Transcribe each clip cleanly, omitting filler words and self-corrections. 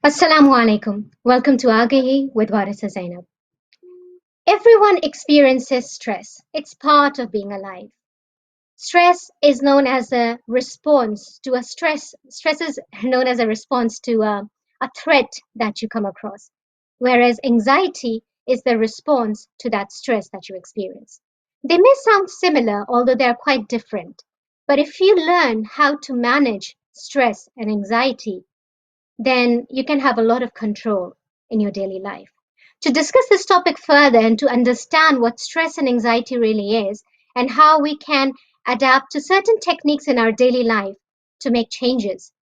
Assalamu alaikum. Welcome to Aagahi with Warisa Zainab. Everyone experiences stress. It's part of being alive. Stress is known as a response to a stress. Stress is known as a response to a threat that you come across, whereas anxiety is the response to that stress that you experience. They may sound similar, although they are quite different. But if you learn how to manage stress and anxiety, then you can have a lot of control in your daily life. To discuss this topic further and to understand what stress and anxiety really is and how we can adapt to certain techniques in our daily life to make changes.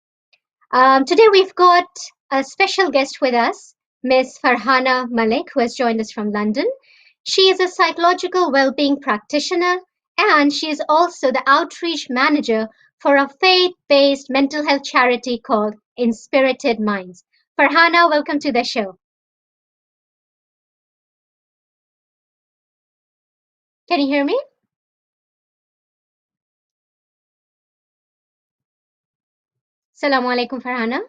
Today we've got a special guest with us, Ms. Farhana Malik, who has joined us from London. She is a psychological well-being practitioner and she is also the outreach manager for a faith-based mental health charity called Inspirited Minds. Farhana, welcome to the show. Can you hear me? Assalamu alaikum, Farhana.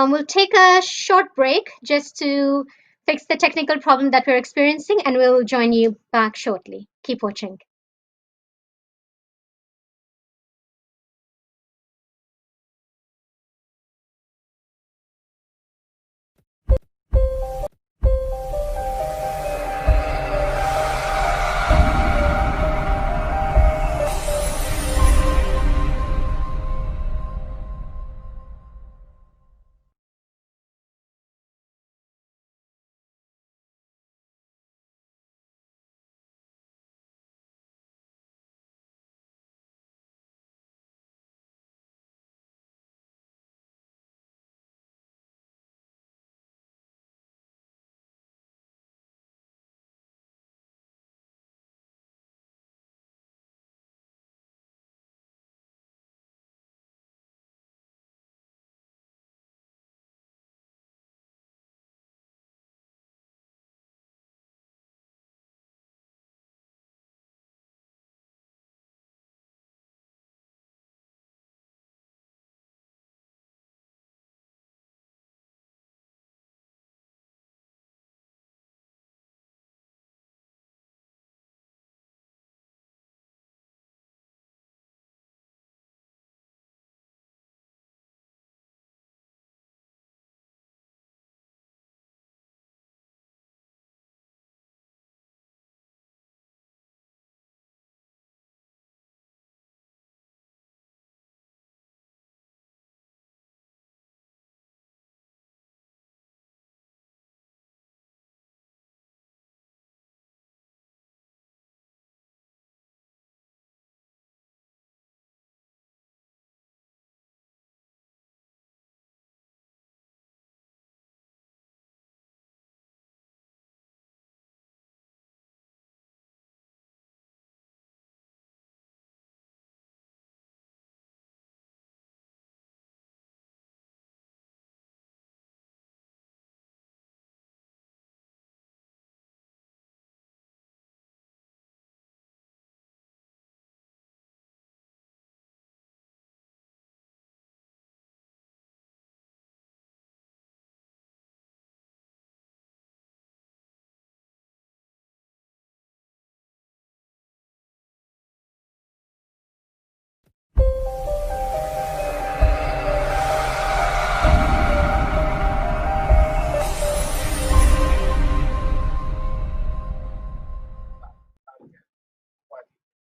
We'll take a short break just to fix the technical problem that we're experiencing, and we'll join you back shortly. Keep watching.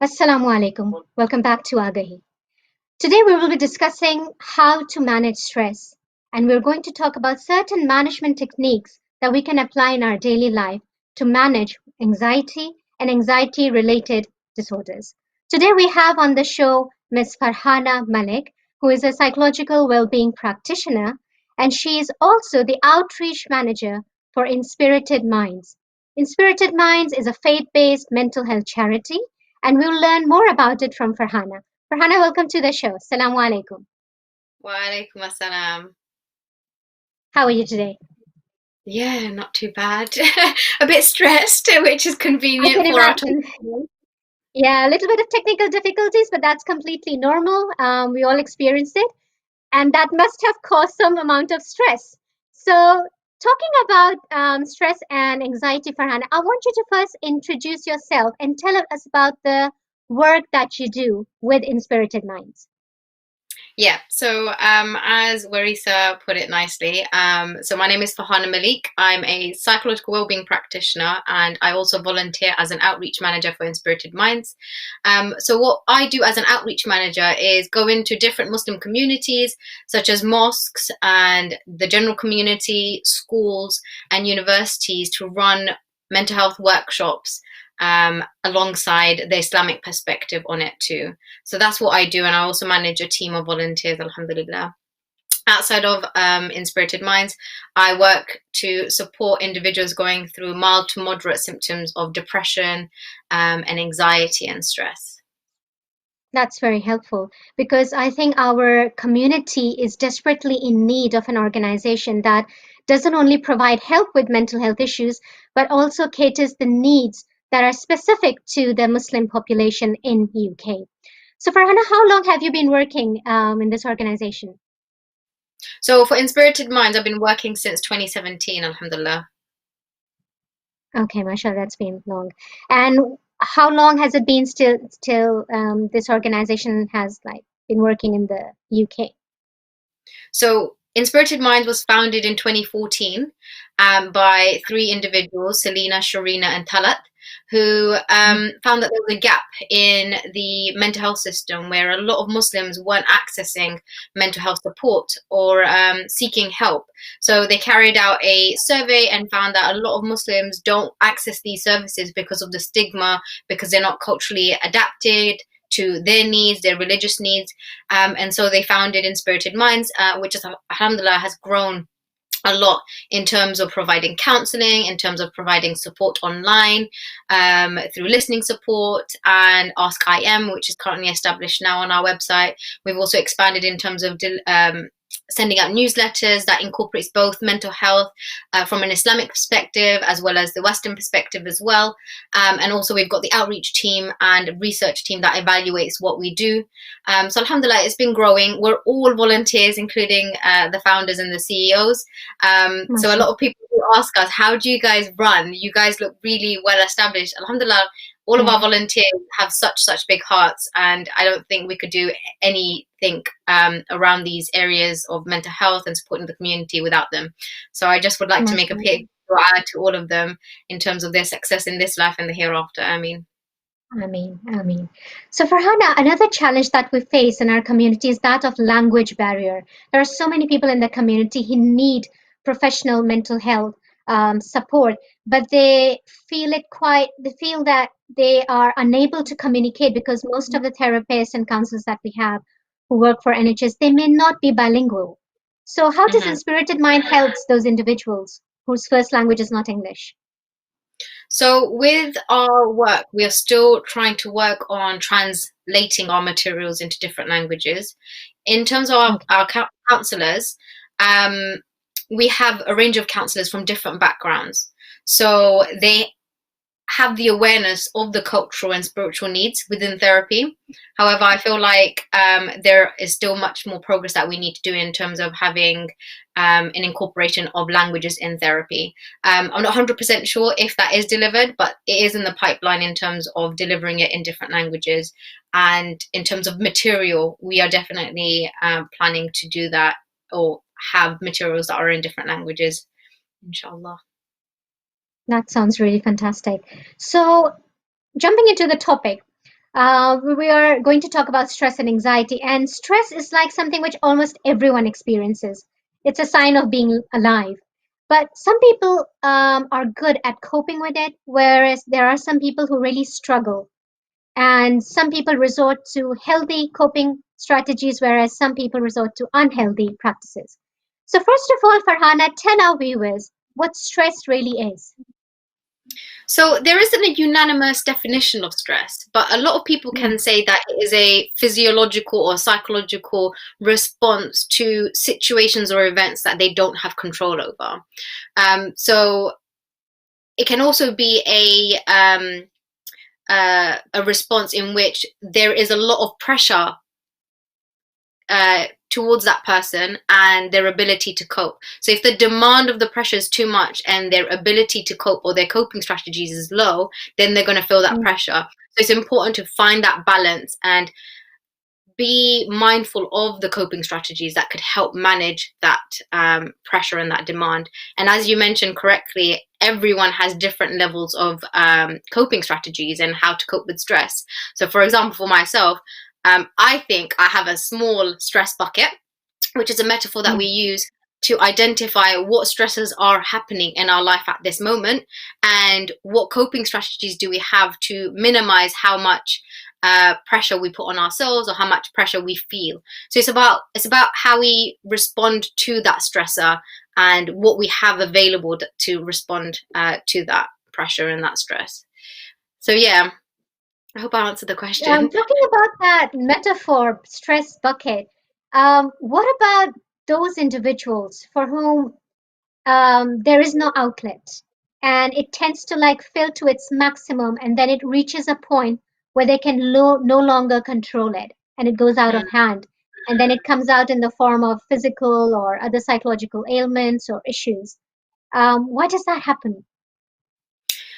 Assalamu alaikum. Welcome back to Aagahi. Today we will be discussing how to manage stress, and we're going to talk about certain management techniques that we can apply in our daily life to manage anxiety and anxiety related disorders. Today we have on the show Ms. Farhana Malik, who is a psychological well-being practitioner, and she is also the outreach manager for Inspirited Minds. Inspirited Minds is a faith-based mental health charity, and we'll learn more about it from Farhana. Farhana, welcome to the show. Assalamu alaikum. Wa alaikum assalam. How are you today? Yeah, not too bad. A bit stressed, which is convenient for our topic. Yeah, a little bit of technical difficulties, but that's completely normal. We all experience it, and that must have caused some amount of stress. So, talking about stress and anxiety, Farhan, I want you to first introduce yourself and tell us about the work that you do with Inspirited Minds. Yeah, so as Warisa put it nicely, so my name is Fahana Malik. I'm a psychological wellbeing practitioner and I also volunteer as an outreach manager for Inspirited Minds. So what I do as an outreach manager is go into different Muslim communities such as mosques and the general community, schools and universities to run mental health workshops alongside the Islamic perspective on it too. So that's what I do, and I also manage a team of volunteers, alhamdulillah. Outside of Inspirited Minds, I work to support individuals going through mild to moderate symptoms of depression and anxiety and stress. That's very helpful because I think our community is desperately in need of an organization that doesn't only provide help with mental health issues, but also caters the needs that are specific to the Muslim population in UK. So, Farhana, how long have you been working in this organization? So for Inspirited Minds, I've been working since 2017, alhamdulillah. Okay, mashallah, that's been long. And how long has it been still this organization has like been working in the UK? So, Inspirited Minds was founded in 2014 by three individuals, Selena, Sharina, and Talat, who found that there was a gap in the mental health system where a lot of Muslims weren't accessing mental health support or seeking help. So, they carried out a survey and found that a lot of Muslims don't access these services because of the stigma, because they're not culturally adapted to their needs, their religious needs. And so they founded Inspirited Minds, which is, alhamdulillah, has grown a lot in terms of providing counseling, in terms of providing support online, through listening support and Ask IM, which is currently established now on our website. We've also expanded in terms of sending out newsletters that incorporates both mental health from an Islamic perspective as well as the Western perspective as well. And also we've got the outreach team and research team that evaluates what we do. So alhamdulillah, it's been growing. We're all volunteers, including the founders and the CEOs. So a lot Mashallah. of people ask us, how do you guys run? You guys look really well established. Alhamdulillah, all of our Yeah. volunteers have such big hearts, and I don't think we could do anything around these areas of mental health and supporting the community without them. So I just would like to make a Mashallah. big dua to all of them in terms of their success in this life and the hereafter. I mean, I mean. So, Farhana, another challenge that we face in our community is that of language barrier. There are so many people in the community who need professional mental health support, but they feel that they are unable to communicate because most of the therapists and counselors that we have who work for NHS, they may not be bilingual. So, how does mhm. Inspirited Mind helps those individuals whose first language is not English? So with our work, we are still trying to work on translating our materials into different languages. In terms of Okay. our counselors, um, we have a range of counselors from different backgrounds. So they have the awareness of the cultural and spiritual needs within therapy. However, I feel like there is still much more progress that we need to do in terms of having an incorporation of languages in therapy. I'm not 100% sure if that is delivered, but it is in the pipeline in terms of delivering it in different languages. And in terms of material, we are definitely planning to do that or have materials that are in different languages, inshallah. That sounds really fantastic. So, jumping into the topic, we are going to talk about stress and anxiety. And stress is like something which almost everyone experiences. It's a sign of being alive. But some people are good at coping with it, whereas there are some people who really struggle. And some people resort to healthy coping strategies, whereas some people resort to unhealthy practices. So, first of all, Farhana, tell our viewers what stress really is. So there isn't a unanimous definition of stress, but a lot of people can say that it is a physiological or psychological response to situations or events that they don't have control over. So it can also be a response in which there is a lot of pressure towards that person and their ability to cope. So if the demand of the pressure is too much and their ability to cope or their coping strategies is low, then they're going to feel that pressure. So it's important to find that balance and be mindful of the coping strategies that could help manage that pressure and that demand. And as you mentioned correctly, everyone has different levels of coping strategies and how to cope with stress. So for example, for myself, I think I have a small stress bucket, which is a metaphor that we use to identify what stresses are happening in our life at this moment and what coping strategies do we have to minimize how much pressure we put on ourselves or how much pressure we feel. So it's about how we respond to that stressor and what we have available to respond to that pressure and that stress. So yeah, I hope I answered the question. Talking about that metaphor, stress bucket, what about those individuals for whom there is no outlet and it tends to like fill to its maximum and then it reaches a point where they can no longer control it and it goes out of hand and then it comes out in the form of physical or other psychological ailments or issues. Why does that happen?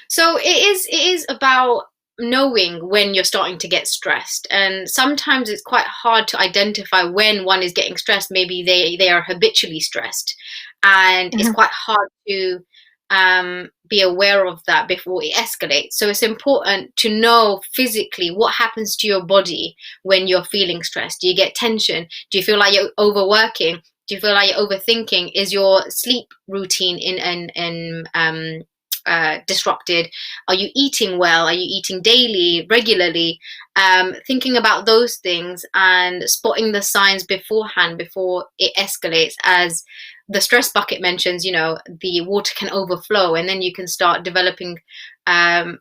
So it is about knowing when you're starting to get stressed, and sometimes it's quite hard to identify when one is getting stressed. Maybe they are habitually stressed, and it's quite hard to be aware of that before it escalates. So it's important to know physically what happens to your body when you're feeling stressed. Do you get tension? Do you feel like you're overworking? Do you feel like you're overthinking? Is your sleep routine disrupted? Are you eating well? Are you eating daily, regularly? Thinking about those things and spotting the signs beforehand before it escalates. As the stress bucket mentions, the water can overflow and then you can start developing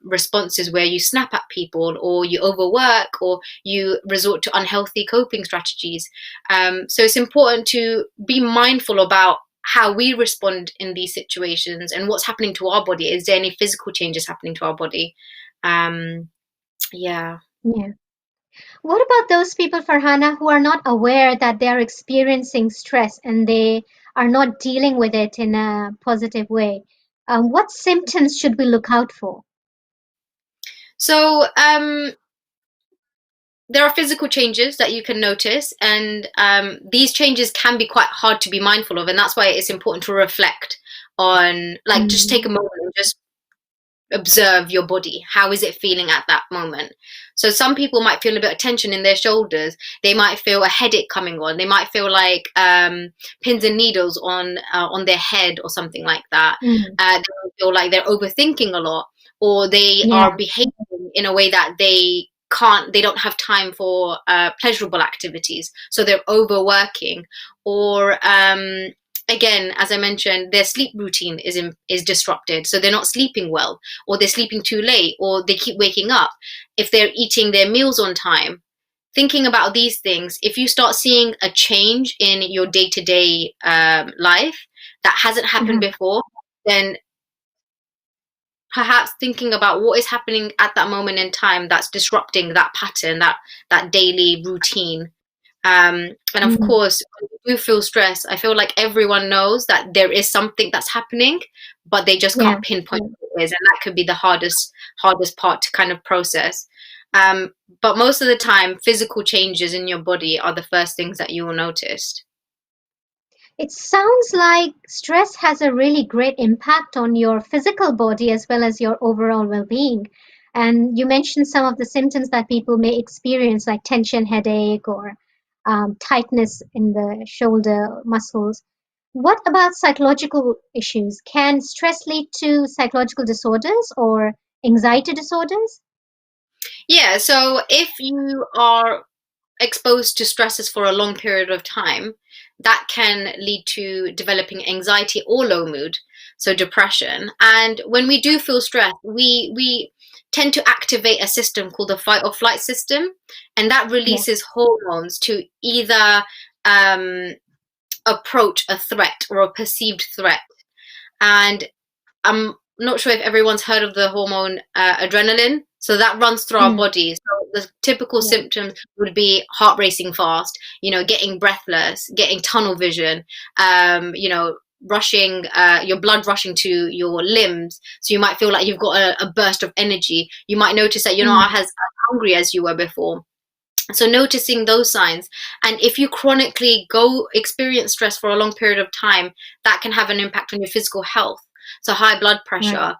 responses where you snap at people or you overwork or you resort to unhealthy coping strategies. So it's important to be mindful about how we respond in these situations and what's happening to our body. Is there any physical changes happening to our body? Yeah. Yeah. What about those people, Farhana, who are not aware that they are experiencing stress and they are not dealing with it in a positive way? What symptoms should we look out for? So there are physical changes that you can notice, and these changes can be quite hard to be mindful of, and that's why it's important to reflect on, like, just take a moment and just observe your body. How is it feeling at that moment? So some people might feel a bit of tension in their shoulders. They might feel a headache coming on. They might feel like pins and needles on their head or something like that. They might feel like they're overthinking a lot, or they Yeah. are behaving in a way that they don't have time for pleasurable activities, so they're overworking. Or again, as I mentioned, their sleep routine is disrupted, so they're not sleeping well, or they're sleeping too late, or they keep waking up. If they're eating their meals on time, thinking about these things, if you start seeing a change in your day-to-day life that hasn't happened before, then perhaps thinking about what is happening at that moment in time that's disrupting that pattern, that daily routine. And of course, when you do feel stress, I feel like everyone knows that there is something that's happening, but they just Yeah. can't pinpoint what it is, and that could be the hardest part to kind of process. But most of the time, physical changes in your body are the first things that you will notice. It sounds like stress has a really great impact on your physical body as well as your overall well-being. And you mentioned some of the symptoms that people may experience, like tension, headache, or tightness in the shoulder muscles. What about psychological issues? Can stress lead to psychological disorders or anxiety disorders? Yeah, so if you are exposed to stresses for a long period of time, that can lead to developing anxiety or low mood, so depression. And when we do feel stressed, we tend to activate a system called the fight or flight system, and that Yeah. releases hormones to either um, approach a threat or a perceived threat. And not sure if everyone's heard of the hormone adrenaline. So that runs through our Mm. bodies. So the typical Yeah. symptoms would be heart racing fast, getting breathless, getting tunnel vision, rushing, your blood rushing to your limbs. So you might feel like you've got a burst of energy. You might notice that you're not as hungry as you were before. So noticing those signs, and if you chronically go experience stress for a long period of time, that can have an impact on your physical health. So high blood Right. pressure,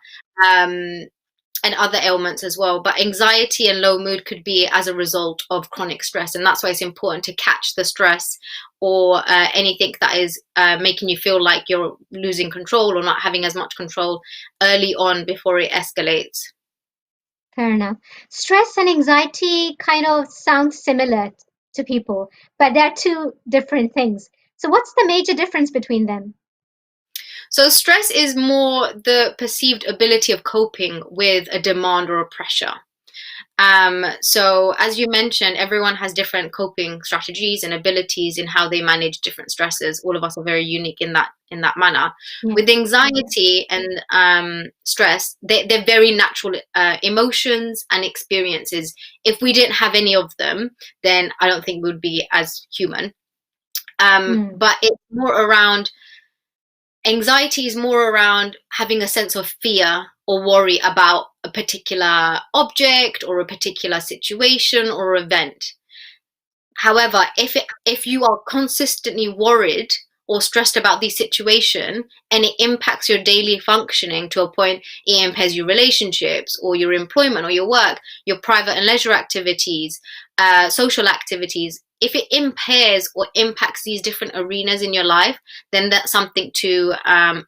and other ailments as well. But anxiety and low mood could be as a result of chronic stress, and that's why it's important to catch the stress or anything that is making you feel like you're losing control or not having as much control early on before it escalates. Fair enough. Stress and anxiety kind of sound similar to people, but they're two different things. So, what's the major difference between them? So stress is more the perceived ability of coping with a demand or a pressure. So as you mentioned, everyone has different coping strategies and abilities in how they manage different stresses. All of us are very unique in that manner. Yeah. With anxiety and stress, they're very natural emotions and experiences. If we didn't have any of them, then I don't think we would be as human. Mm. But it's more around Anxiety is more around having a sense of fear or worry about a particular object or a particular situation or event. However, if you are consistently worried or stressed about the situation and it impacts your daily functioning to a point it impairs your relationships or your employment or your work, your private and leisure activities, social activities, if it impairs or impacts these different arenas in your life, then that's something to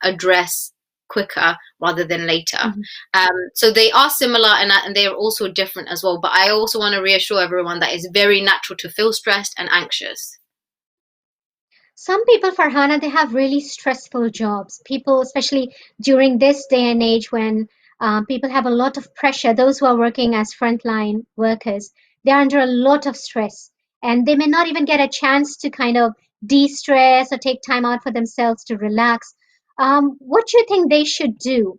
address quicker rather than later. Mhm. So they are similar and they are also different as well. But I also want to reassure everyone that it's very natural to feel stressed and anxious. Some people, Farhana, they have really stressful jobs. People, especially during this day and age when people have a lot of pressure, those who are working as frontline workers, they're under a lot of stress and they may not even get a chance to kind of de stress or take time out for themselves to relax. What do you think they should do?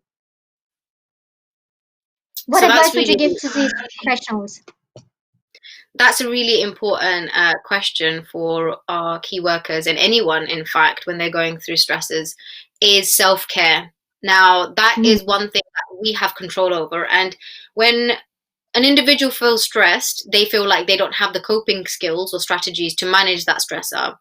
What So advice would you give to these professionals? that's a really important question for our key workers and anyone, in fact, when they're going through stresses, is self-care. Now, that Mm. is one thing that we have control over. And when an individual feels stressed, they feel like they don't have the coping skills or strategies to manage that stressor.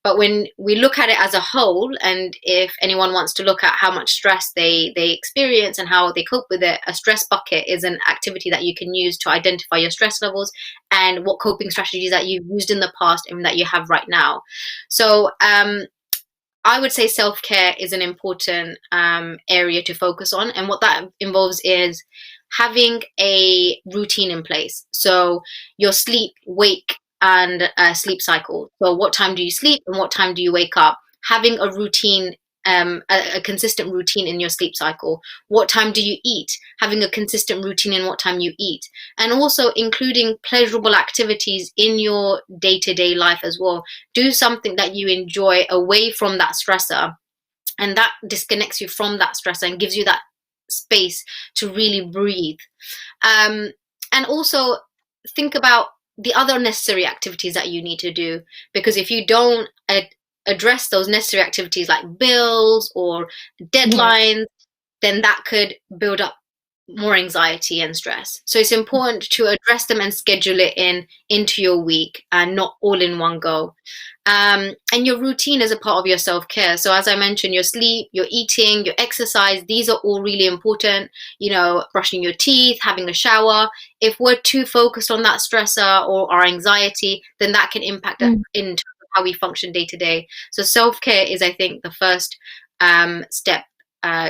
But when we look at it as a whole, and if anyone wants to look at how much stress they experience and how they cope with it, a stress bucket is an activity that you can use to identify your stress levels and what coping strategies that you've used in the past and that you have right now. So I would say self-care is an important area to focus on, and what that involves is having a routine in place. So your sleep, wake, and sleep cycle. So what time do you sleep and what time do you wake up? Having a routine, a consistent routine in your sleep cycle. What time do you eat? Having a consistent routine in what time you eat, and also including pleasurable activities in your day-to-day life as well. Do something that you enjoy away from that stressor, and that disconnects you from that stressor and gives you that space to really breathe. And also think about the other necessary activities that you need to do, because if you don't address those necessary activities like bills or Yes. deadlines, then that could build up more anxiety and stress. So it's important to address them and schedule it into your week and not all in one go. And your routine is a part of your self-care. So as I mentioned, your sleep, your eating, your exercise, these are all really important. Brushing your teeth, having a shower. If we're too focused on that stressor or our anxiety, then that can impact Mm. in terms of how we function day to day. So self-care is, I think, the first step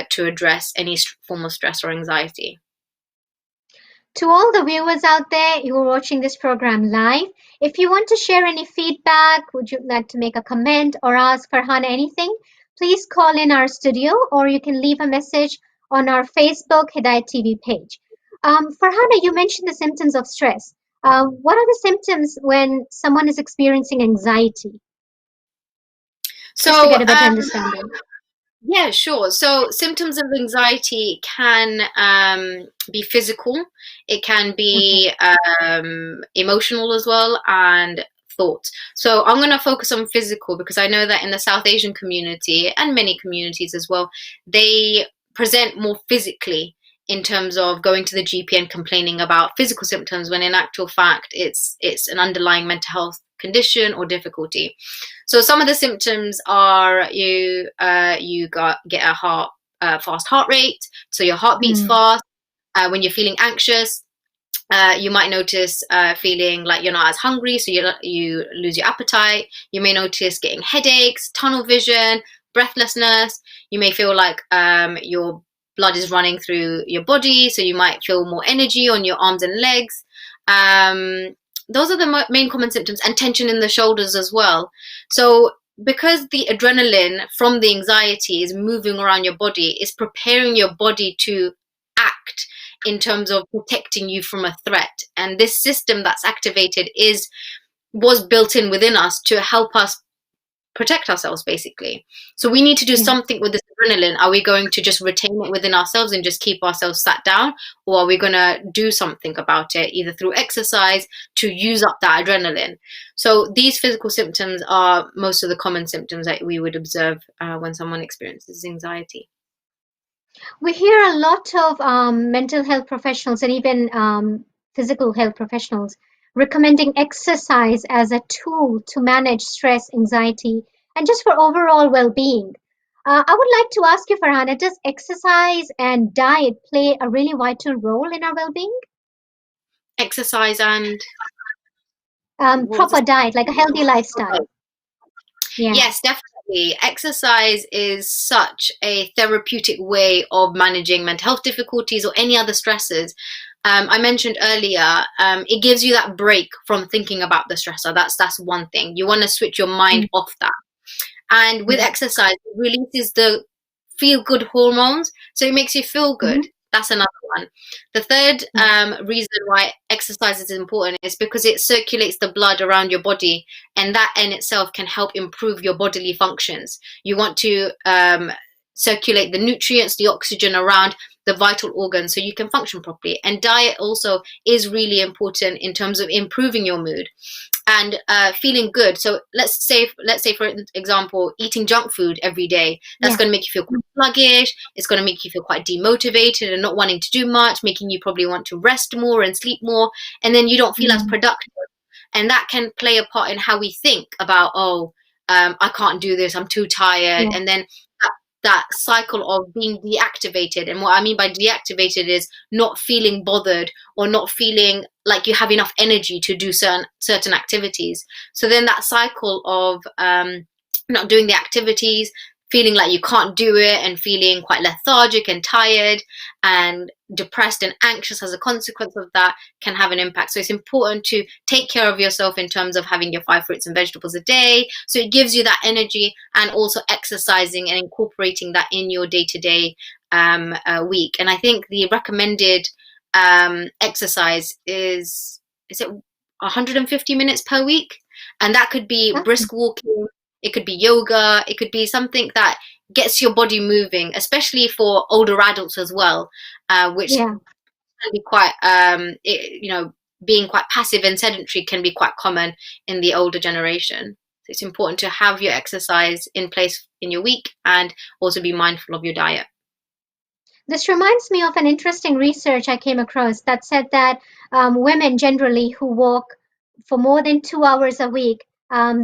to address any form of stress or anxiety. To all the viewers out there who are watching this program live, if you want to share any feedback, would you like to make a comment or ask Farhana anything, please call in our studio or you can leave a message on our Facebook Hidayat TV page. Farhana, you mentioned the symptoms of stress. What are the symptoms when someone is experiencing anxiety? Just to So get a better understanding. Yeah, sure. So symptoms of anxiety can be physical, it can Mhm. be emotional as well, and thoughts. So I'm going to focus on physical because I know that in the South Asian community and many communities as well, they present more physically in terms of going to the GP and complaining about physical symptoms when in actual fact it's an underlying mental health condition or difficulty. So some of the symptoms are get a fast heart rate, so your heart beats Mm. fast. When you're feeling anxious, you might notice feeling like you're not as hungry, so you lose your appetite. You may notice getting headaches, tunnel vision, breathlessness. You may feel like your blood is running through your body, so you might feel more energy on your arms and legs. Um, those are the main common symptoms, and tension in the shoulders as well. So because the adrenaline from the anxiety is moving around your body, it's preparing your body to act in terms of protecting you from a threat. And this system that's activated is was built in within us to help us protect ourselves, basically. So we need to do Yeah. something with this adrenaline. Are we going to just retain it within ourselves and just keep ourselves sat down, or are we going to do something about it, either through exercise to use up that adrenaline? So these physical symptoms are most of the common symptoms that we would observe when someone experiences anxiety. We hear a lot of mental health professionals and even physical health professionals recommending exercise as a tool to manage stress, anxiety, and just for overall well being. I would like to ask you, Farhana, does exercise and diet play a really vital role in our well being? Exercise and what was Proper this? diet, like a healthy lifestyle. Yeah. Yes, definitely. Exercise is such a therapeutic way of managing mental health difficulties or any other stresses. I mentioned earlier, it gives you that break from thinking about the stressor. That's one thing. You want to switch your mind Mm, off that. And with mm, exercise, it releases the feel good hormones, so it makes you feel good. mhm. That's another one. The third Yeah. reason why exercise is important is because it circulates the blood around your body, and that in itself can help improve your bodily functions. You want to circulate the nutrients, the oxygen around the vital organs so you can function properly. And diet also is really important in terms of improving your mood and feeling good. So let's say for example, eating junk food every day, that's Yeah. going to make you feel quite sluggish. It's going to make you feel quite demotivated and not wanting to do much, making you probably want to rest more and sleep more, and then you don't feel as Mm, productive. And that can play a part in how we think about, oh, I can't do this, I'm too tired, yeah. and then that cycle of being deactivated. And what I mean by deactivated is not feeling bothered or not feeling like you have enough energy to do certain activities. So then that cycle of not doing the activities, feeling like you can't do it, and feeling quite lethargic and tired and depressed and anxious as a consequence of that can have an impact. So it's important to take care of yourself in terms of having your 5 fruits and vegetables a day. So it gives you that energy, and also exercising and incorporating that in your day to day week. And I think the recommended exercise is it 150 minutes per week, and that could be Okay. brisk walking, it could be yoga, it could be something that gets your body moving, especially for older adults as well, which Yeah. can be quite being quite passive and sedentary can be quite common in the older generation. So it's important to have your exercise in place in your week and also be mindful of your diet. This reminds me of an interesting research I came across that said that women generally who walk for more than 2 hours a week,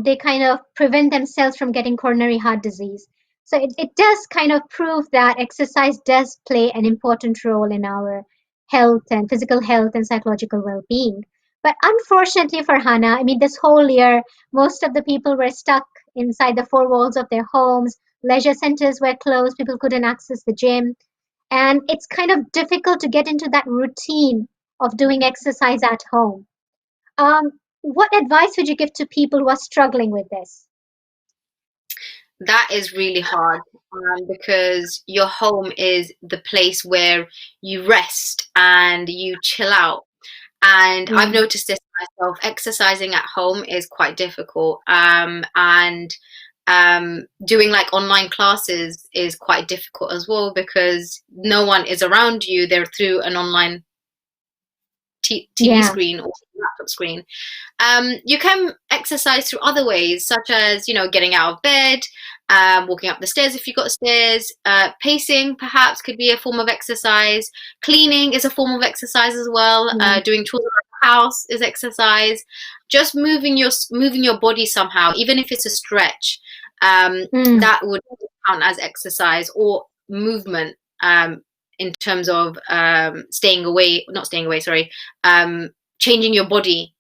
they kind of prevent themselves from getting coronary heart disease. So it does kind of prove that exercise does play an important role in our health and physical health and psychological well-being. But unfortunately for Hannah, I mean, this whole year, most of the people were stuck inside the four walls of their homes. Leisure centers were closed. People couldn't access the gym, and it's kind of difficult to get into that routine of doing exercise at home. What advice would you give to people who are struggling with this? That is really hard, because your home is the place where you rest and you chill out. And I've Yeah. noticed this myself. Exercising at home is quite difficult. And doing like online classes is quite difficult as well, because no one is around you. They're through an online TV screen or laptop screen. You can exercise through other ways, such as, getting out of bed, walking up the stairs if you've got stairs, pacing perhaps could be a form of exercise. Cleaning is a form of exercise as well. Doing chores around the house is exercise. Just moving your body somehow, even if it's a stretch, that would count as exercise or movement. In terms of changing your body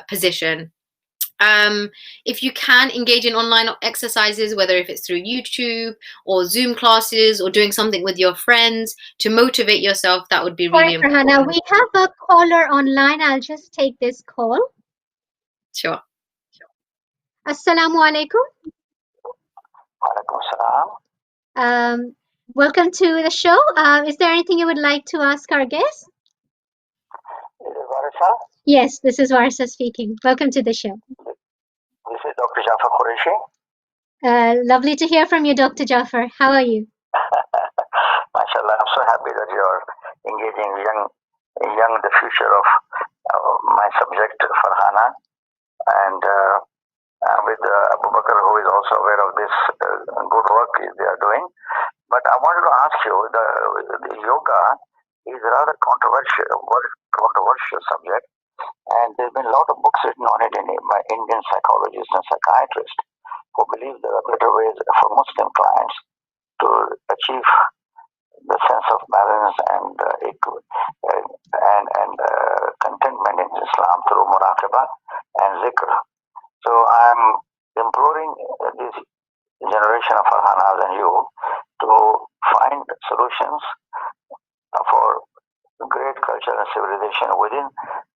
position. If you can engage in online exercises, whether if it's through YouTube or Zoom classes or doing something with your friends to motivate yourself, that would be really important. Farhana, we have a caller online. I'll just take this call. Sure. Assalamu alaikum. Walaikum salam. Welcome to the show. Is there anything you would like to ask our guest? Is it Warisa? Yes, this is Warisa speaking. Welcome to the show. This is Dr. Jafar Qureshi. Lovely to hear from you, Dr. Jafar. How are you? MashaAllah, I'm so happy that you're engaging young the future of my subject, Farhana, and with Abu Bakr, who is also aware of this good work they are doing. But I wanted to ask you, the yoga is a rather controversial subject, and there's been a lot of books written on it by Indian psychologists and psychiatrists who believe there are better ways for Muslim clients to achieve the sense of balance and contentment in Islam through muraqabah and zikr. So I'm imploring this generation of Farhanas and you to find solutions for great culture and civilization within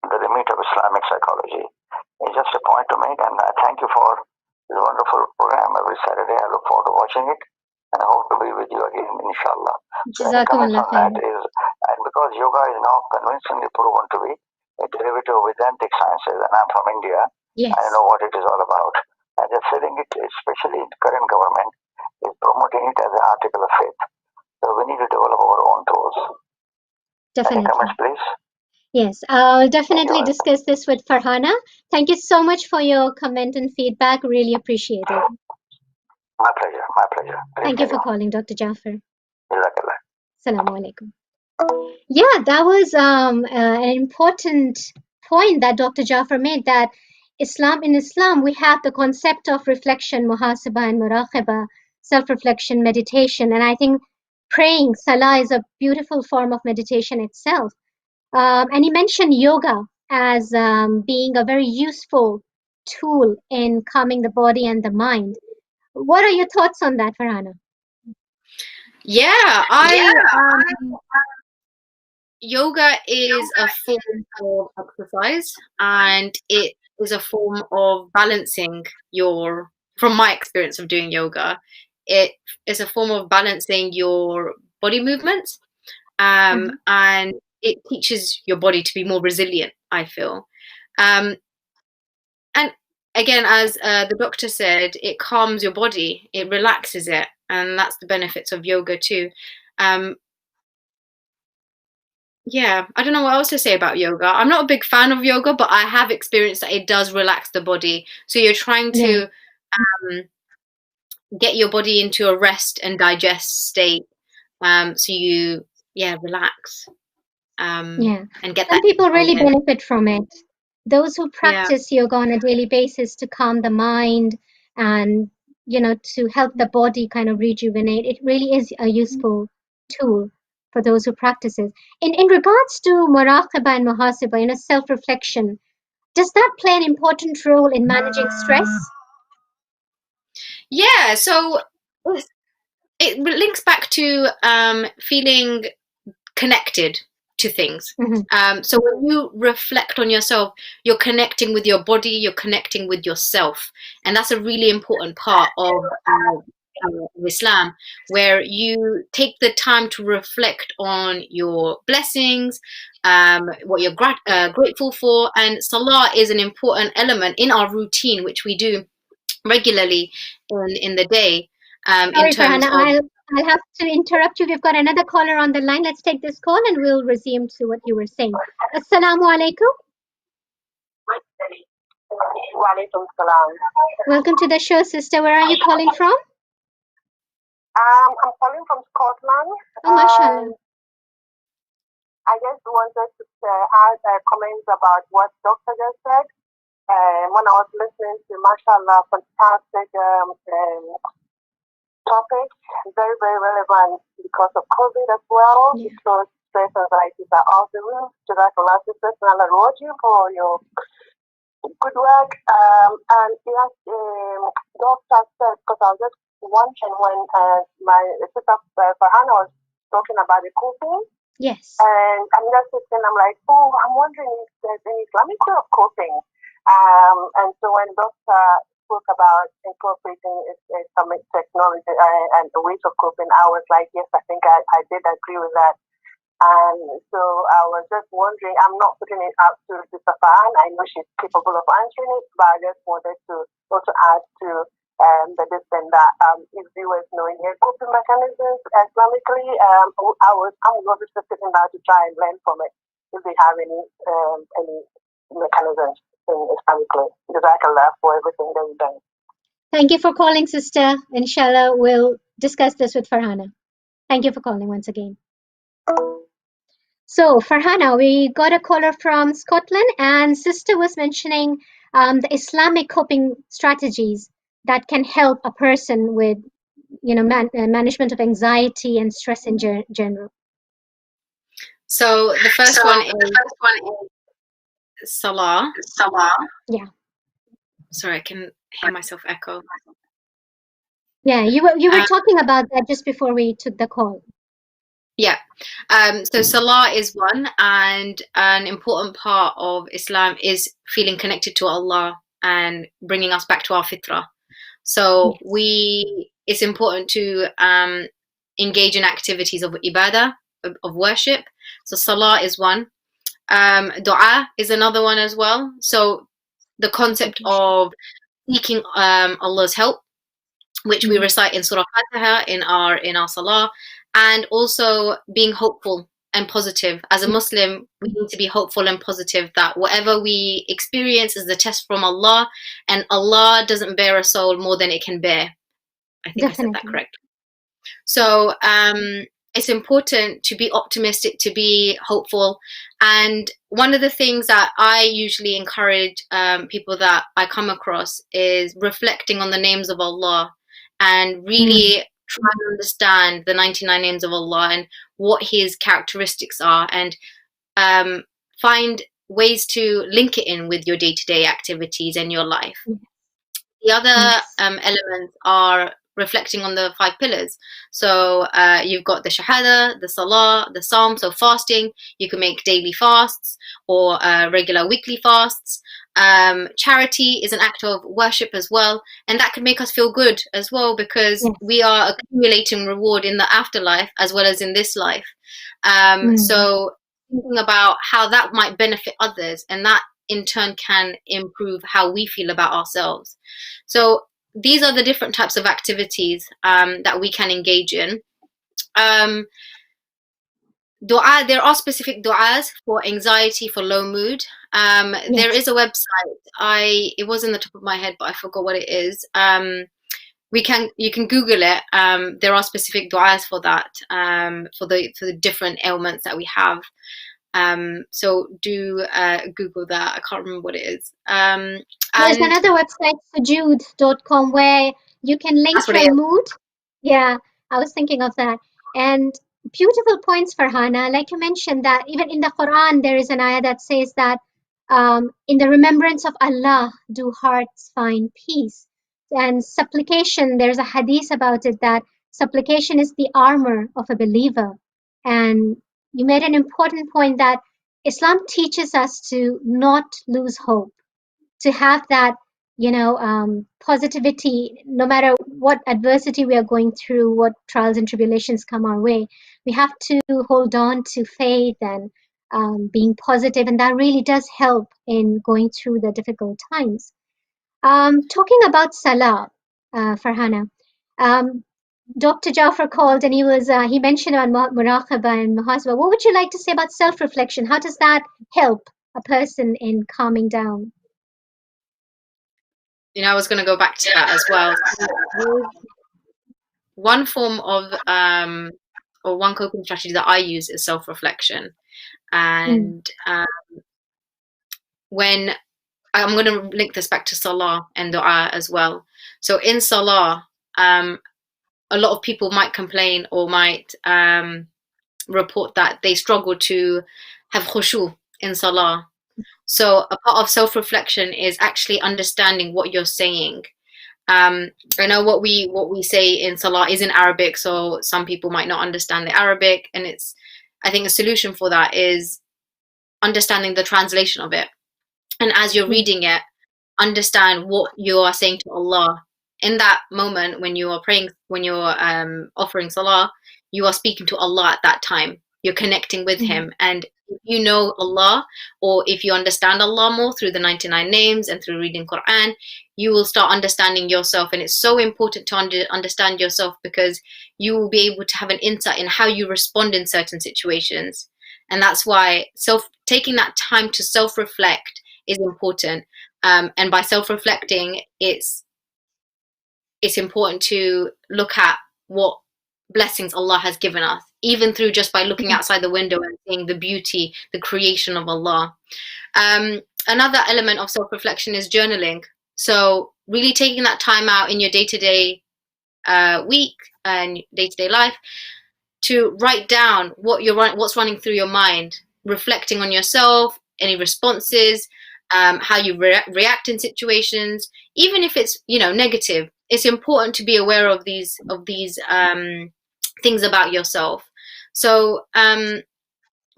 the remit of Islamic psychology. It's just a point to make, and I thank you for this wonderful program every Saturday. I look forward to watching it, and I hope to be with you again, inshallah. Jazakumullah khair. And because yoga is now convincingly proven to be a derivative of Vedantic sciences, and I'm from India, yes. I know what it is all about. And they're selling it, especially the current government, is promoting it as an article of faith. So we need to develop our own tools. Definitely. Any comments, please? Yes, I'll definitely discuss this with Farhana. Thank you so much for your comment and feedback. Really appreciate it. My pleasure. My pleasure. Thank you for calling, Dr. Jafar. Jazakallah. Assalamu alaikum. Yeah, that was an important point that Dr. Jafar made, that in Islam, we have the concept of reflection, muhasabah and muraqabah, self-reflection, meditation. And I think praying, Salah, is a beautiful form of meditation itself. And he mentioned yoga as being a very useful tool in calming the body and the mind. What are your thoughts on that, Farhana? Yoga is a form of exercise, and it is a form of balancing from my experience of doing yoga, it is a form of balancing your body movements, and it teaches your body to be more resilient, I feel. And again, as the doctor said, it calms your body, it relaxes it, and that's the benefits of yoga too. Yeah, I don't know what else to say about yoga. I'm not a big fan of yoga, but I have experienced that it does relax the body. So you're trying to get your body into a rest and digest state. So you, relax. And get Some people really benefit from it. Those who practice yoga on a daily basis to calm the mind and, to help the body kind of rejuvenate, it really is a useful tool for those who practice it. In regards to muraqabah and muhasabah, self-reflection, does that play an important role in managing stress? Yeah, so it links back to feeling connected to things. So when you reflect on yourself, you're connecting with your body, you're connecting with yourself. And that's a really important part of Islam, where you take the time to reflect on your blessings, what you're grateful for. And Salah is an important element in our routine, which we do regularly in the day. Sorry, In terms Farhana, of I'll have to interrupt you. We've got another caller on the line. Let's take this call and we'll resume to what you were saying. Assalamu alaikum. Walaikum salam. Welcome to the show, sister. Where are you calling from? I'm calling from Scotland. Oh, mashallah. I just wanted to add comments about what Dr. just said. When I was listening to mashallah, fantastic topic, very, very relevant because of COVID as well. Yeah. So stress and anxieties are off the roof. Jazakallah, sister, and I reward you for your good work. And yes, Doctor said, because I was just wondering when my sister Farhana was talking about the coping. Yes. And I'm just sitting, I'm like, I'm wondering if there's any Islamic way of coping. And so when Doctor spoke about incorporating Islamic technology and the ways of coping, I was like, yes, I think I did agree with that. And so I was just wondering, I'm not putting it out to Sister Farhan. I know she's capable of answering it, but I just wanted to also add to the distance that if viewers know any coping mechanisms Islamically, I'm obviously sitting down to try and learn from it if they have any mechanisms in Islamically. Jazakallah for everything that you've done. Thank you for calling, sister. Inshallah, we'll discuss this with Farhana. Thank you for calling once again. So, Farhana, we got a caller from Scotland, and sister was mentioning the Islamic coping strategies that can help a person with, management of anxiety and stress in general. So the first one is Salah. Yeah. Sorry, I can hear myself echo. Yeah, you were talking about that just before we took the call. Yeah. So Salah is one, and an important part of Islam is feeling connected to Allah and bringing us back to our fitrah. So Yes. it's important to engage in activities of ibadah, of worship. So Salah is one. Dua is another one as well. So the concept of seeking Allah's help, which we recite in Surah Fatiha in our Salah, and also being hopeful and positive. As a Muslim, we need to be hopeful and positive that whatever we experience is the test from Allah, and Allah doesn't bear a soul more than it can bear. I think Definitely. I said that correctly. So it's important to be optimistic, to be hopeful. And one of the things that I usually encourage people that I come across is reflecting on the names of Allah and really try to understand the 99 names of Allah and what his characteristics are, and find ways to link it in with your day-to-day activities and your life. The other elements are reflecting on the 5 pillars. So you've got the shahada, the salah, the psalm, so fasting. You can make daily fasts or regular weekly fasts. Charity is an act of worship as well, and that can make us feel good as well, because we are accumulating reward in the afterlife as well as in this life. So thinking about how that might benefit others, and that in turn can improve how we feel about ourselves. So these are the different types of activities that we can engage in. Dua, there are specific du'as for anxiety, for low mood. There is a website. It was in the top of my head, but I forgot what it is. You can Google it. There are specific du'as for that, for the different ailments that we have. So do Google that. I can't remember what it is. There's another website, sujood.com, where you can link your mood. Yeah, I was thinking of that. And beautiful points, Farhana. Like you mentioned, that even in the Quran, there is an ayah that says that in the remembrance of Allah, do hearts find peace. And supplication, there's a hadith about it, that supplication is the armor of a believer. And you made an important point that Islam teaches us to not lose hope, to have that, positivity, no matter what adversity we are going through, what trials and tribulations come our way. We have to hold on to faith and being positive, and that really does help in going through the difficult times. Talking about Salah, Farhana, Dr. Jafar called and he mentioned about muraqaba and muhasaba. What would you like to say about self-reflection? How does that help a person in calming down? I was going to go back to that as well. One form of or one coping strategy that I use is self-reflection, and when I'm going to link this back to Salah and Dua as well. So in Salah, a lot of people might complain or might report that they struggle to have khushu in Salah. So a part of self-reflection is actually understanding what you're saying. I know what we say in Salah is in Arabic, so some people might not understand the Arabic, and I think a solution for that is understanding the translation of it. And as you're reading it, understand what you are saying to Allah. In that moment when you are praying, when you're offering Salah, you are speaking to Allah at that time. You're connecting with Him. And if you know Allah, or if you understand Allah more through the 99 names and through reading Quran, you will start understanding yourself. And it's so important to understand yourself, because you will be able to have an insight in how you respond in certain situations. And that's why taking that time to self-reflect is important. And by self-reflecting, it's important to look at what blessings Allah has given us, even through just by looking outside the window and seeing the beauty, the creation of Allah. Another element of self-reflection is journaling. So really taking that time out in your day-to-day week and day-to-day life to write down what's running through your mind, reflecting on yourself, any responses, how you react in situations, even if it's negative. It's important to be aware of these things about yourself. So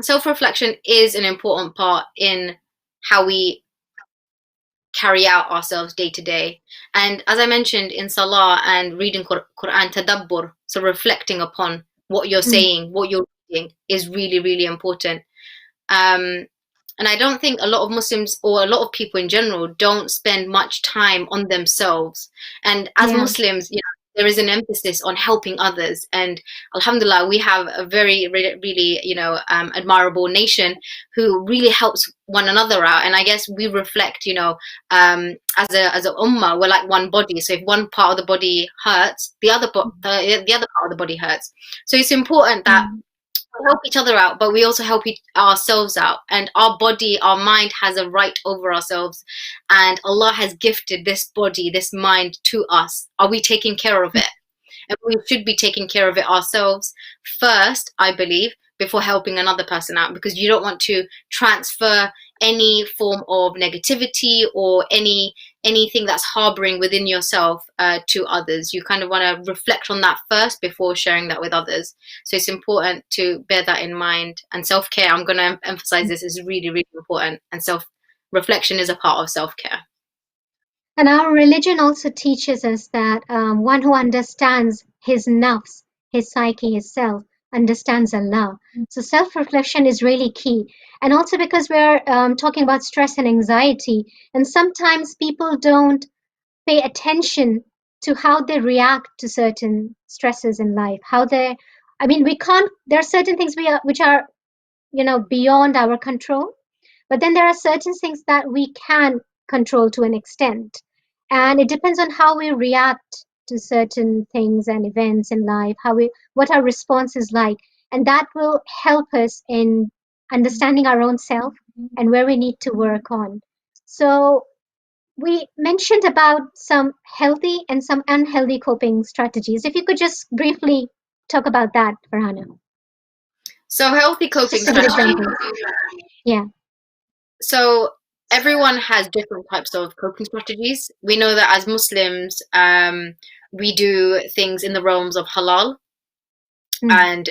self-reflection is an important part in how we carry out ourselves day to day. And as I mentioned, in Salah and reading Quran, tadabbur, so reflecting upon what you're saying, what you're reading, is really, really important. And I don't think a lot of Muslims, or a lot of people in general, don't spend much time on themselves. And as Muslims, there is an emphasis on helping others. And alhamdulillah, we have a very, really, admirable nation who really helps one another out. And I guess we reflect, as a ummah, we're like one body. So if one part of the body hurts, the other part of the body hurts. So it's important that we help each other out, but we also help ourselves out. And our body, our mind has a right over ourselves. And Allah has gifted this body, this mind to us. Are we taking care of it? And we should be taking care of it ourselves first, I believe, before helping another person out, because you don't want to transfer any form of negativity or anything that's harboring within yourself to others. You kind of want to reflect on that first before sharing that with others. So it's important to bear that in mind. And self-care, I'm going to emphasize this, is really, really important. And self-reflection is a part of self-care. And our religion also teaches us that one who understands his nafs, his psyche, his self, understands Allah. So self-reflection is really key. And also because we're talking about stress and anxiety, and sometimes people don't pay attention to how they react to certain stresses in life, there are certain things which are, beyond our control, but then there are certain things that we can control to an extent. And it depends on how we react to certain things and events in life, what our response is like. And that will help us in understanding our own self and where we need to work on. So we mentioned about some healthy and some unhealthy coping strategies. If you could just briefly talk about that, Farhana. So healthy coping strategies. Yeah. So everyone has different types of coping strategies. We know that as Muslims, we do things in the realms of halal, and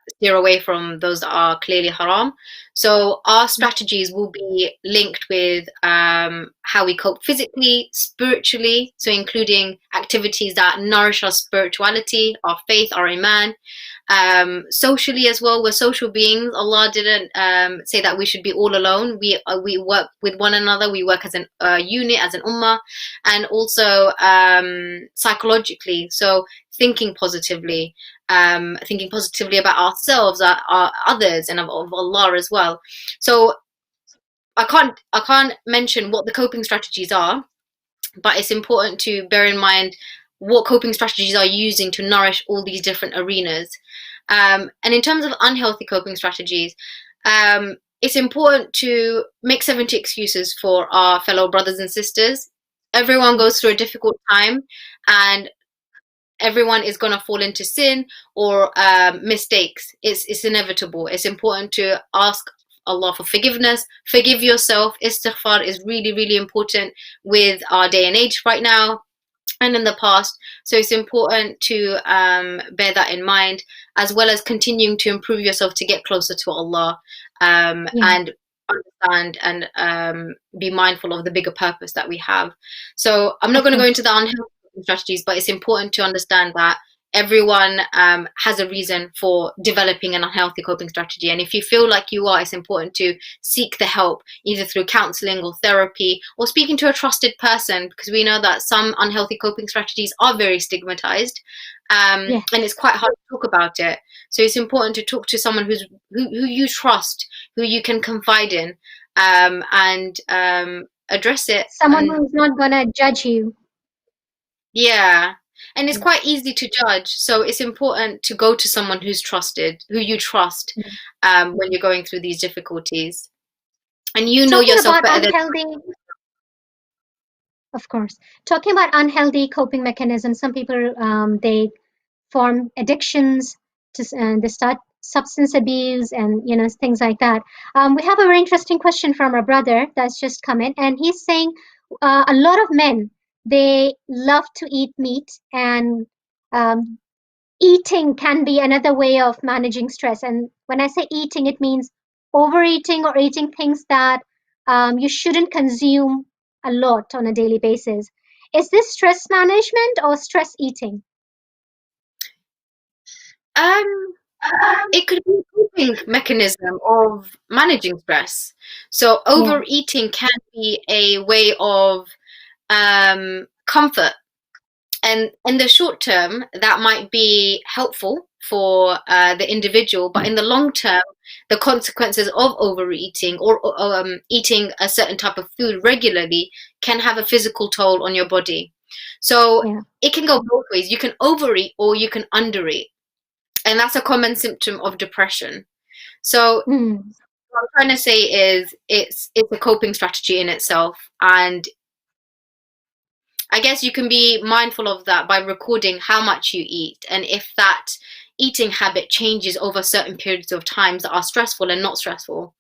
steer away from those that are clearly haram. So our strategies will be linked with how we cope physically, spiritually, so including activities that nourish our spirituality, our faith, our iman. Socially as well, we're social beings. Allah didn't say that we should be all alone. We work with one another. We work as a unit, as an ummah, and also psychologically. So thinking positively about ourselves, our others, and of Allah as well. So I can't mention what the coping strategies are, but it's important to bear in mind what coping strategies are using to nourish all these different arenas. And in terms of unhealthy coping strategies, it's important to make 70 excuses for our fellow brothers and sisters. Everyone goes through a difficult time, and everyone is going to fall into sin or mistakes. It's inevitable. It's important to ask Allah for forgiveness. Forgive yourself. Istighfar is really, really important with our day and age right now and in the past. So it's important to bear that in mind, as well as continuing to improve yourself to get closer to Allah, and understand and be mindful of the bigger purpose that we have. So I'm not going to go into the unhealthy strategies, but it's important to understand that everyone has a reason for developing an unhealthy coping strategy. And if you feel like you are, it's important to seek the help, either through counseling or therapy or speaking to a trusted person, because we know that some unhealthy coping strategies are very stigmatized, and it's quite hard to talk about it. So it's important to talk to someone who you trust, who you can confide in, and address it. Someone who's not going to judge you. Yeah. And it's quite easy to judge. So it's important to go to someone who's trusted, who you trust, when you're going through these difficulties. And you know yourself better than... Of course. Talking about unhealthy coping mechanisms, some people, they form addictions, they start substance abuse and, things like that. We have a very interesting question from our brother that's just come in, and he's saying a lot of men, they love to eat meat, and eating can be another way of managing stress. And when I say eating, it means overeating or eating things that you shouldn't consume a lot on a daily basis. Is this stress management or stress eating? It could be a coping mechanism of managing stress. So overeating can be a way of comfort. And in the short term, that might be helpful for the individual, but in the long term, the consequences of overeating or eating a certain type of food regularly can have a physical toll on your body. So it can go both ways. You can overeat or you can undereat. And that's a common symptom of depression. So what I'm trying to say is it's a coping strategy in itself. And I guess you can be mindful of that by recording how much you eat, and if that eating habit changes over certain periods of times that are stressful and not stressful.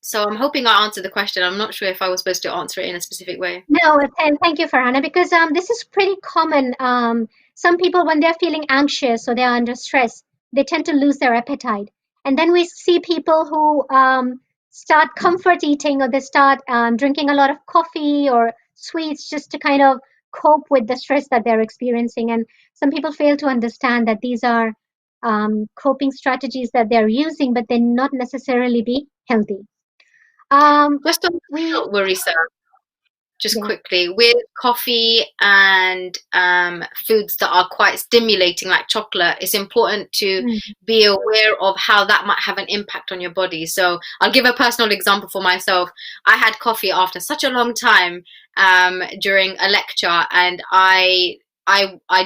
So I'm hoping I answered the question. I'm not sure if I was supposed to answer it in a specific way. No, and thank you, Farhana, because this is pretty common. Some people, when they're feeling anxious or they're under stress, they tend to lose their appetite. And then we see people who start comfort eating, or they start drinking a lot of coffee or sweets just to kind of cope with the stress that they're experiencing. And some people fail to understand that these are coping strategies that they're using, but they not necessarily be healthy. Just on Warisa, just quickly, with coffee and foods that are quite stimulating like chocolate, it's important to be aware of how that might have an impact on your body. So I'll give a personal example for myself. I had coffee after such a long time during a lecture, and I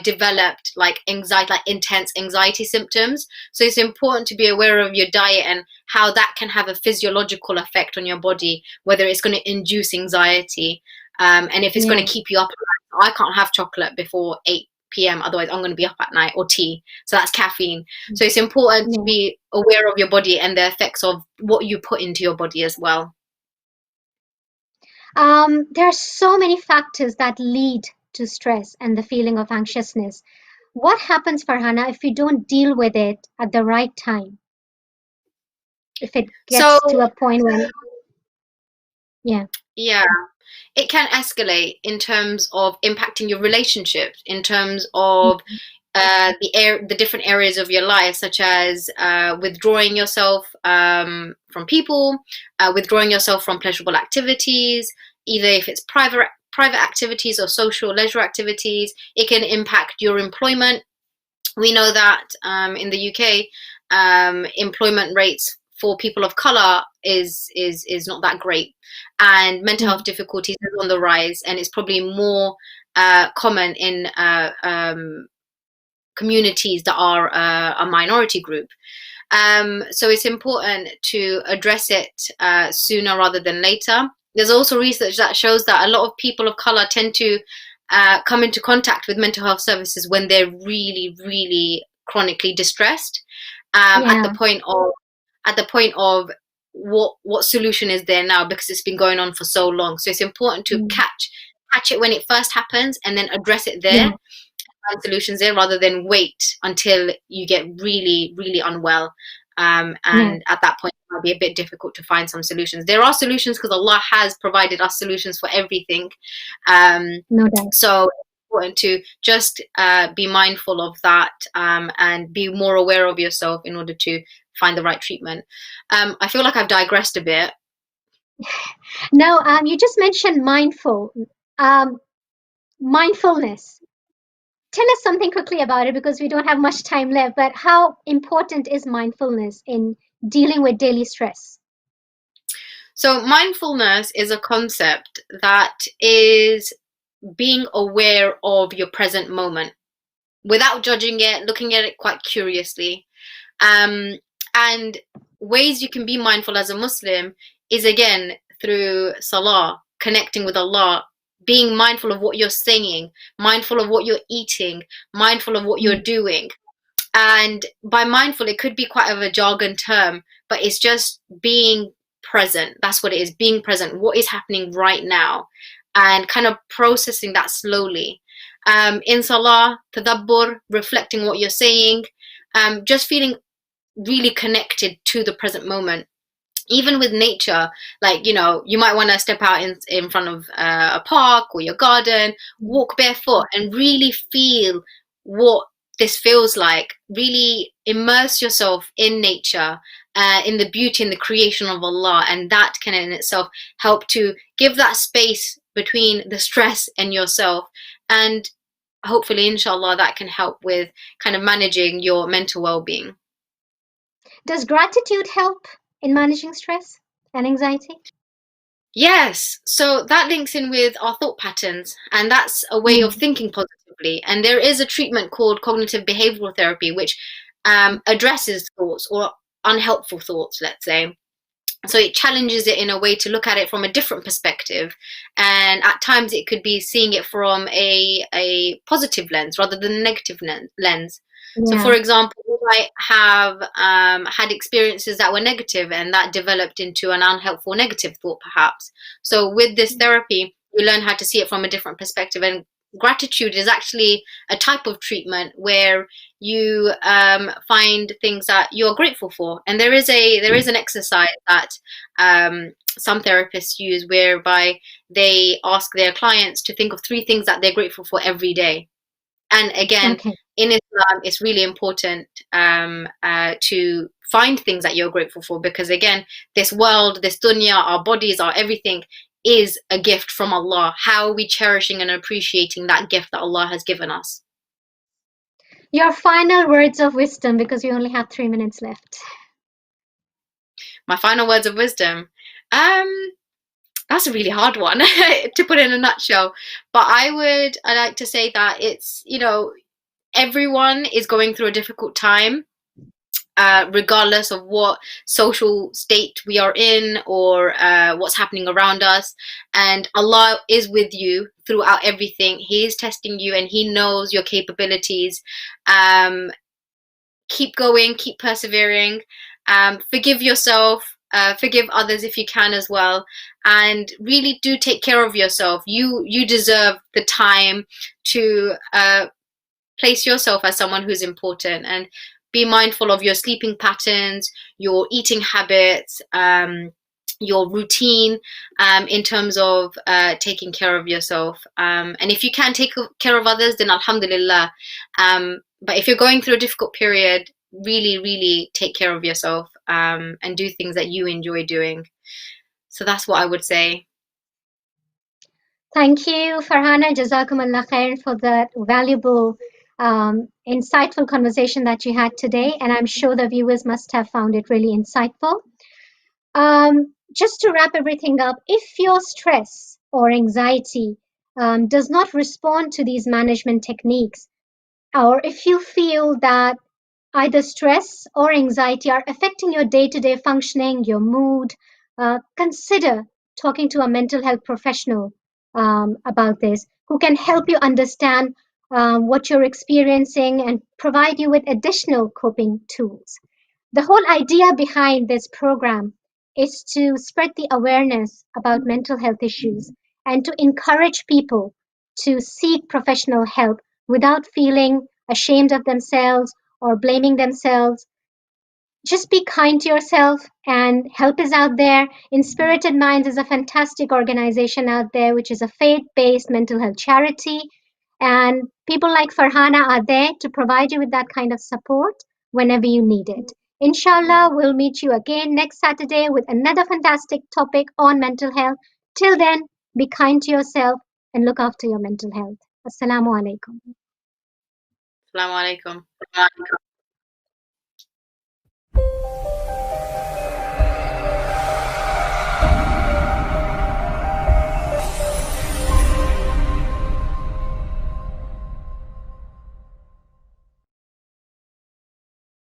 developed like anxiety, like intense anxiety symptoms. So it's important to be aware of your diet and how that can have a physiological effect on your body, whether it's going to induce anxiety, and if it's going to keep you up at night. I can't have chocolate before 8 p.m. otherwise I'm going to be up at night, or tea. So that's caffeine. So it's important to be aware of your body and the effects of what you put into your body as well. There are so many factors that lead to stress and the feeling of anxiousness. what happens, Farhana, if we don't deal with it at the right time? If it So gets to a point when, yeah, yeah, it can escalate in terms of impacting your relationships, in terms of the different areas of your life, such as withdrawing yourself from people, withdrawing yourself from pleasurable activities, either if it's private activities or social leisure activities. It can impact your employment. We know that in the UK, employment rates for people of color is not that great, and mental health difficulties is on the rise, and it's probably more common in communities that are a minority group. So it's important to address it sooner rather than later. There's also research that shows that a lot of people of color tend to come into contact with mental health services when they're really, really chronically distressed. At the point of what solution is there now, because it's been going on for so long. So it's important to catch it when it first happens and then address it there. Find solutions there rather than wait until you get really, really unwell. And at that point, it might be a bit difficult to find some solutions. There are solutions because Allah has provided us solutions for everything. no doubt. So it's important to just be mindful of that and be more aware of yourself in order to find the right treatment. I feel like I've digressed a bit. Now, you just mentioned mindfulness. Tell us something quickly about it, because we don't have much time left, but how important is mindfulness in dealing with daily stress? So mindfulness is a concept that is being aware of your present moment without judging it, looking at it quite curiously. And ways you can be mindful as a Muslim is, again, through Salah, connecting with Allah, being mindful of what you're saying, mindful of what you're eating, mindful of what you're doing. And by mindful, it could be quite of a jargon term, but it's just being present. That's what it is, being present. What is happening right now? And kind of processing that slowly. In Salah, tadabbur, reflecting what you're saying, just feeling really connected to the present moment. Even with nature, like, you might want to step out in front of a park or your garden, walk barefoot and really feel what this feels like. Really immerse yourself in nature, in the beauty and the creation of Allah, and that can in itself help to give that space between the stress and yourself. And hopefully, inshallah, that can help with kind of managing your mental well-being. Does gratitude help in managing stress and anxiety? Yes, so that links in with our thought patterns, and that's a way of thinking positively. And there is a treatment called cognitive behavioral therapy, which addresses thoughts or unhelpful thoughts, let's say. So it challenges it in a way to look at it from a different perspective, and at times it could be seeing it from a positive lens rather than a negative lens. So, for example, you might have had experiences that were negative and that developed into an unhelpful negative thought, perhaps. So with this therapy, you learn how to see it from a different perspective. And gratitude is actually a type of treatment where you find things that you're grateful for. And there is an exercise that some therapists use whereby they ask their clients to think of 3 things that they're grateful for every day. And again, in Islam, it's really important to find things that you're grateful for, because again, this world, this dunya, our bodies, our everything is a gift from Allah. How are we cherishing and appreciating that gift that Allah has given us? Your final words of wisdom, because we only have 3 minutes left. My final words of wisdom. That's a really hard one to put in a nutshell. But I like to say that it's, everyone is going through a difficult time, regardless of what social state we are in or what's happening around us. And Allah is with you throughout everything. He is testing you and He knows your capabilities. Keep going, keep persevering, forgive yourself. Forgive others if you can as well, and really do take care of yourself. You deserve the time to place yourself as someone who's important, and be mindful of your sleeping patterns, your eating habits, your routine, in terms of taking care of yourself. And if you can take care of others, then alhamdulillah. But if you're going through a difficult period, really, really take care of yourself, and do things that you enjoy doing. So that's what I would say. Thank you, Farhana. Jazakumullah khair for that valuable, insightful conversation that you had today. And I'm sure the viewers must have found it really insightful. Just to wrap everything up, if your stress or anxiety does not respond to these management techniques, or if you feel that either stress or anxiety are affecting your day-to-day functioning, your mood, consider talking to a mental health professional about this, who can help you understand what you're experiencing and provide you with additional coping tools. The whole idea behind this program is to spread the awareness about mental health issues and to encourage people to seek professional help without feeling ashamed of themselves or blaming themselves. Just be kind to yourself, and help is out there. Inspirited Minds is a fantastic organization out there, which is a faith-based mental health charity. And people like Farhana are there to provide you with that kind of support whenever you need it. Inshallah, we'll meet you again next Saturday with another fantastic topic on mental health. Till then, be kind to yourself and look after your mental health. Assalamu alaikum. Assalamu alaikum.